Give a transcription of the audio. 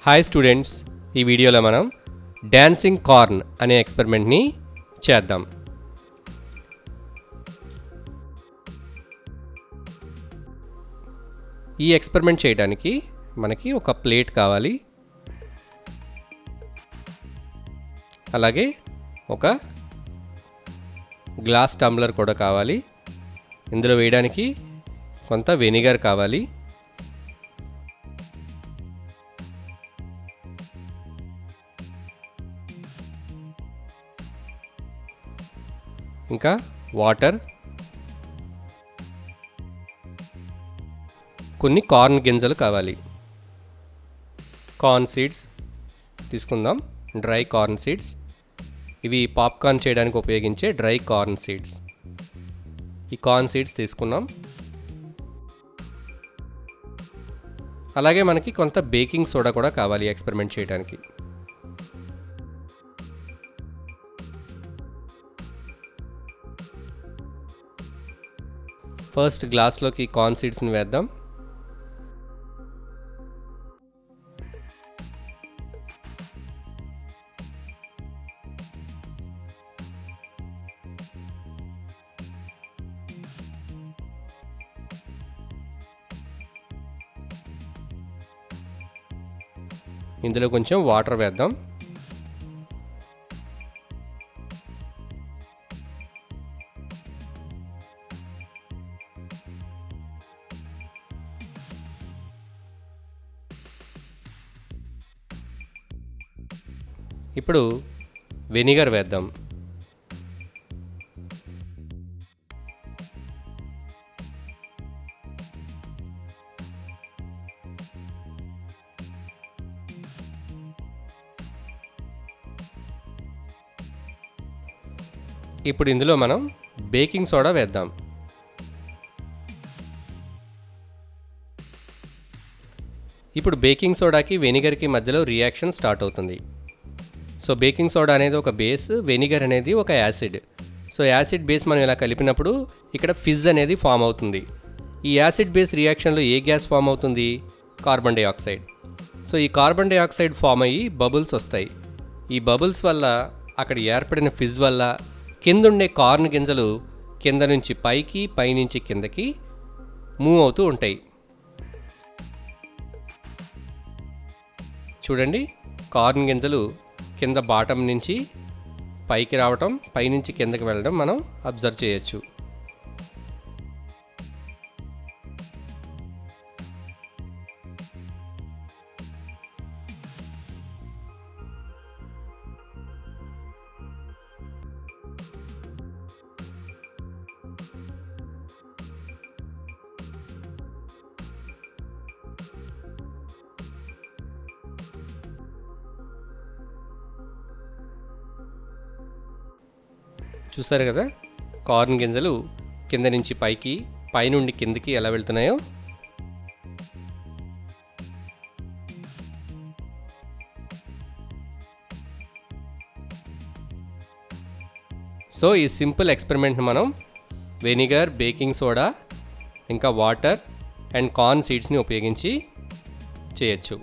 Hi students, ఈ వీడియోలో మనం డాన్సింగ్ కార్న్ అనే ఎక్స్పెరిమెంట్ని చేద్దాం. ఈ ఎక్స్పెరిమెంట్ చేయడానికి మనకి ఒక ప్లేట్ కావాలి, అలాగే ఒక గ్లాస్ టంబ్లర్ కూడా కావాలి. ఇందులో వేయడానికి కొంత వెనిగర్ కావాలి, ఇంకా వాటర్, కొన్ని కార్న్ గింజలు కావాలి. కార్న్ సీడ్స్ తీసుకుందాం, డ్రై కార్న్ సీడ్స్. ఇవి పాప్కార్న్ చేయడానికి ఉపయోగించే డ్రై కార్న్ సీడ్స్. ఈ కార్న్ సీడ్స్ తీసుకున్నాం. అలాగే మనకి కొంత బేకింగ్ సోడా కూడా కావాలి ఎక్స్పెరిమెంట్ చేయడానికి. ఫస్ట్ గ్లాస్లోకి కార్న్ సీడ్స్ని వేద్దాం. ఇందులో కొంచెం వాటర్ వేద్దాం. ఇప్పుడు వెనిగర్ వేద్దాం. ఇప్పుడు ఇందులో మనం బేకింగ్ సోడా వేద్దాం. ఇప్పుడు బేకింగ్ సోడాకి వెనిగర్కి మధ్యలో రియాక్షన్ స్టార్ట్ అవుతుంది. సో బేకింగ్ సోడా అనేది ఒక బేస్, వెనిగర్ అనేది ఒక యాసిడ్. సో యాసిడ్ బేస్ మనం ఇలా కలిపినప్పుడు ఇక్కడ ఫిజ్ అనేది ఫామ్ అవుతుంది. ఈ యాసిడ్ బేస్ రియాక్షన్లో ఏ గ్యాస్ ఫామ్ అవుతుంది? Carbon dioxide. సో ఈ కార్బన్ డైఆక్సైడ్ ఫామ్ అయ్యి బబుల్స్ వస్తాయి. ఈ బబుల్స్ వల్ల అక్కడ ఏర్పడిన ఫిజ్ వల్ల కిందుండే కార్న్ గింజలు కింద నుంచి పైకి, పైనుంచి కిందకి మూవ్ అవుతూ ఉంటాయి. చూడండి, కార్న్ గింజలు కింద బాటం నుంచి పైకి రావటం, పైనుంచి కిందకి వెళ్ళడం మనం అబ్జర్వ్ చేయొచ్చు. చూసారు కదా, కార్న్ గింజలు కింద నుంచి పైకి, పైనుండి కిందకి ఎలా వెళ్తున్నాయో. సో ఈ సింపుల్ ఎక్స్పెరిమెంట్ మనం వెనిగర్, బేకింగ్ సోడా, ఇంకా వాటర్ అండ్ కార్న్ సీడ్స్ని ఉపయోగించి చేయొచ్చు.